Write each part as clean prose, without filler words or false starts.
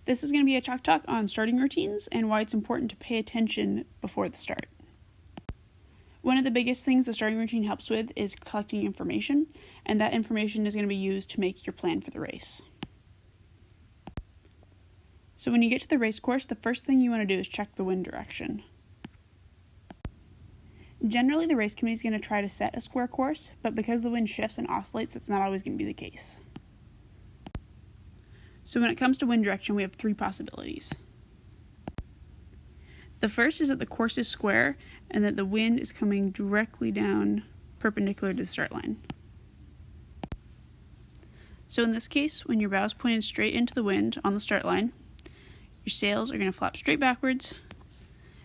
This is going to be a Chalk Talk on starting routines and why it's important to pay attention before the start. One of the biggest things the starting routine helps with is collecting information, and that information is going to be used to make your plan for the race. So when you get to the race course, the first thing you want to do is check the wind direction. Generally, the race committee is going to try to set a square course, but because the wind shifts and oscillates, that's not always going to be the case. So when it comes to wind direction, we have three possibilities. The first is that the course is square and that the wind is coming directly down perpendicular to the start line. So in this case, when your bow is pointed straight into the wind on the start line, your sails are going to flap straight backwards,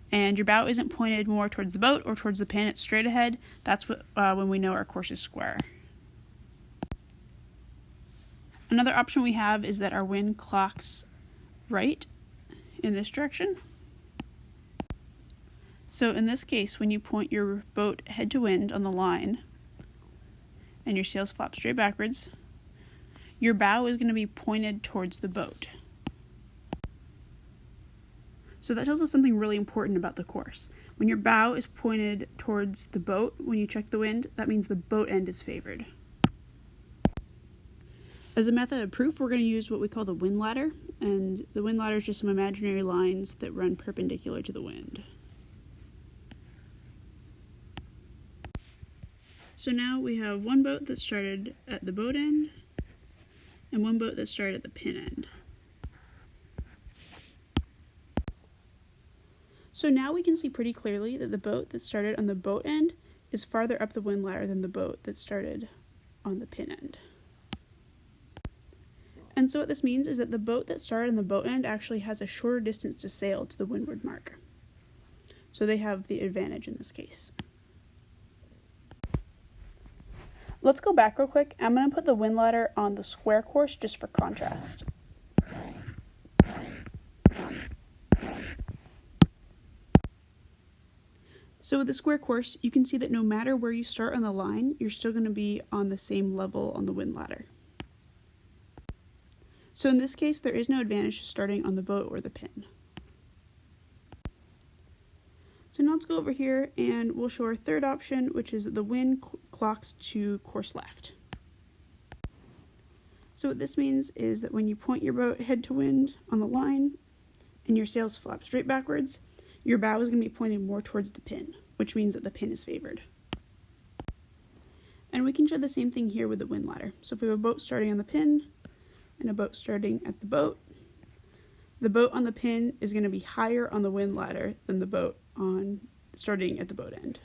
and your bow isn't pointed more towards the boat or towards the pin, it's straight ahead. That's when we know our course is square. Another option we have is that our wind clocks right in this direction. So in this case, when you point your boat head to wind on the line and your sails flap straight backwards, your bow is going to be pointed towards the boat. So that tells us something really important about the course. When your bow is pointed towards the boat when you check the wind, that means the boat end is favored. As a method of proof, we're going to use what we call the wind ladder, and the wind ladder is just some imaginary lines that run perpendicular to the wind. So now we have one boat that started at the boat end, and one boat that started at the pin end. So now we can see pretty clearly that the boat that started on the boat end is farther up the wind ladder than the boat that started on the pin end. And so what this means is that the boat that started on the boat end actually has a shorter distance to sail to the windward mark. So they have the advantage in this case. Let's go back real quick. I'm going to put the wind ladder on the square course just for contrast. So with the square course, you can see that no matter where you start on the line, you're still going to be on the same level on the wind ladder. So in this case, there is no advantage to starting on the boat or the pin. So now let's go over here and we'll show our third option, which is the wind clocks to course left. So what this means is that when you point your boat head to wind on the line and your sails flap straight backwards, your bow is going to be pointed more towards the pin, which means that the pin is favored. And we can show the same thing here with the wind ladder. So if we have a boat starting on the pin and a boat starting at the boat on the pin is going to be higher on the wind ladder than the boat on starting at the boat end.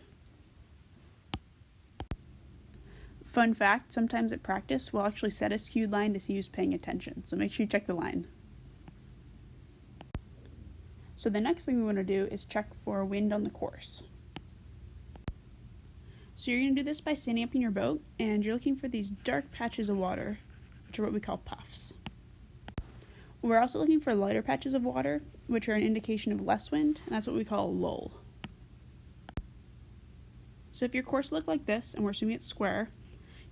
Fun fact, sometimes at practice we'll actually set a skewed line to see who's paying attention, so make sure you check the line. So the next thing we want to do is check for wind on the course. So you're going to do this by standing up in your boat, and you're looking for these dark patches of water, which are what we call puffs. We're also looking for lighter patches of water, which are an indication of less wind, and that's what we call a lull. So if your course looked like this, and we're assuming it's square,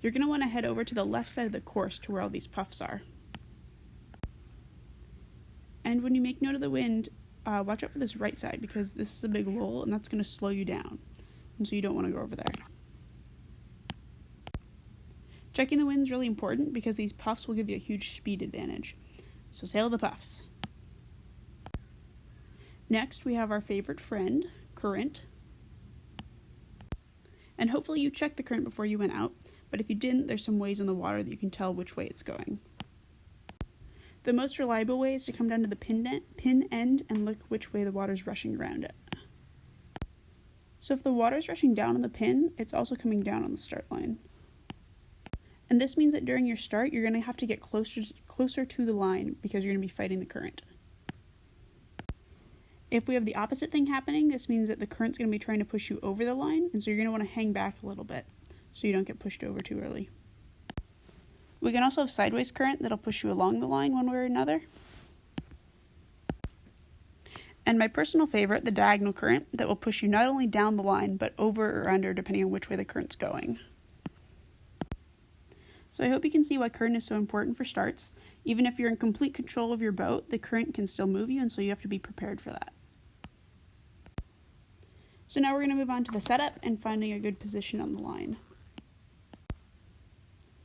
you're going to want to head over to the left side of the course to where all these puffs are. And when you make note of the wind, watch out for this right side, because this is a big lull, and that's going to slow you down, and so you don't want to go over there. Checking the wind is really important because these puffs will give you a huge speed advantage. So sail the puffs. Next, we have our favorite friend, current. And hopefully you checked the current before you went out, but if you didn't, there's some ways in the water that you can tell which way it's going. The most reliable way is to come down to the pin end and look which way the water's rushing around it. So if the water's rushing down on the pin, it's also coming down on the start line. And this means that during your start, you're going to have to get closer to the line because you're going to be fighting the current. If we have the opposite thing happening, this means that the current's going to be trying to push you over the line, and so you're going to want to hang back a little bit so you don't get pushed over too early. We can also have sideways current that'll push you along the line one way or another. And my personal favorite, the diagonal current, that will push you not only down the line, but over or under depending on which way the current's going. So I hope you can see why current is so important for starts. Even if you're in complete control of your boat, the current can still move you, and so you have to be prepared for that. So now we're going to move on to the setup and finding a good position on the line.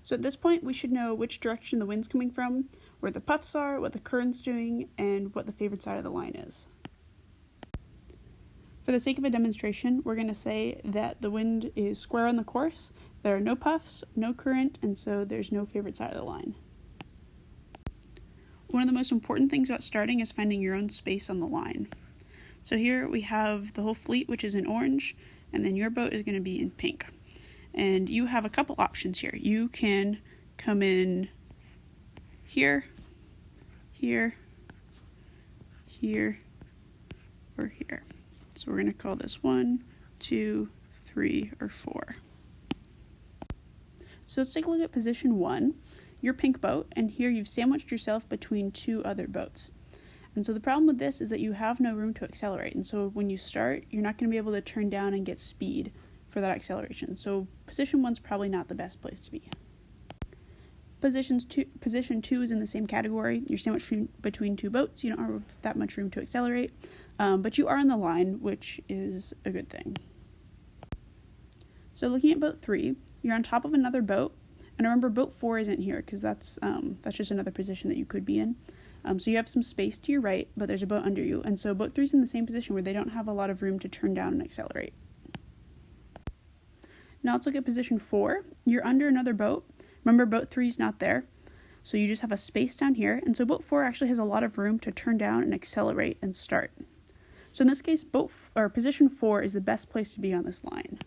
So at this point, we should know which direction the wind's coming from, where the puffs are, what the current's doing, and what the favored side of the line is. For the sake of a demonstration, we're going to say that the wind is square on the course, there are no puffs, no current, and so there's no favored side of the line. One of the most important things about starting is finding your own space on the line. So here we have the whole fleet, which is in orange, and then your boat is going to be in pink. And you have a couple options here. You can come in here, here, here, or here. So we're going to call this 1, 2, 3, or 4. So let's take a look at position 1, your pink boat, and here you've sandwiched yourself between two other boats. And so the problem with this is that you have no room to accelerate, and so when you start, you're not going to be able to turn down and get speed for that acceleration. So position 1's probably not the best place to be. Position 2 is in the same category. You're sandwiched between two boats. You don't have that much room to accelerate, but you are on the line, which is a good thing. So looking at boat 3, you're on top of another boat, and remember boat 4 isn't here because that's just another position that you could be in. So you have some space to your right, but there's a boat under you, and so boat 3 is in the same position where they don't have a lot of room to turn down and accelerate. Now let's look at position 4. You're under another boat. Remember, boat 3 is not there, so you just have a space down here, and so boat 4 actually has a lot of room to turn down and accelerate and start. So in this case, position 4 is the best place to be on this line.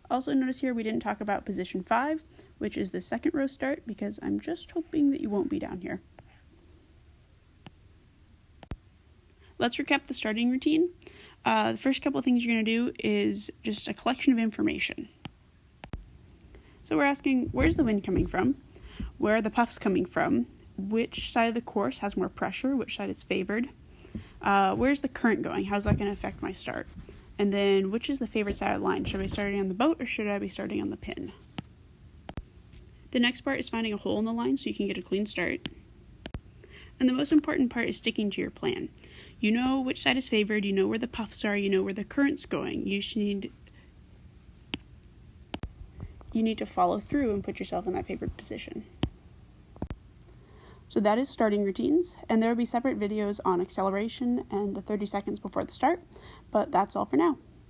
Also notice here we didn't talk about position 5, which is the second row start, because I'm just hoping that you won't be down here. Let's recap the starting routine. The first couple of things you're going to do is just a collection of information. So we're asking, where's the wind coming from? Where are the puffs coming from? Which side of the course has more pressure? Which side is favored? Where's the current going? How's that going to affect my start? And then, which is the favorite side of the line? Should I be starting on the boat or should I be starting on the pin? The next part is finding a hole in the line so you can get a clean start. And the most important part is sticking to your plan. You know which side is favored, you know where the puffs are, you know where the current's going. You need to follow through and put yourself in that favored position. So that is starting routines, and there will be separate videos on acceleration and the 30 seconds before the start, but that's all for now.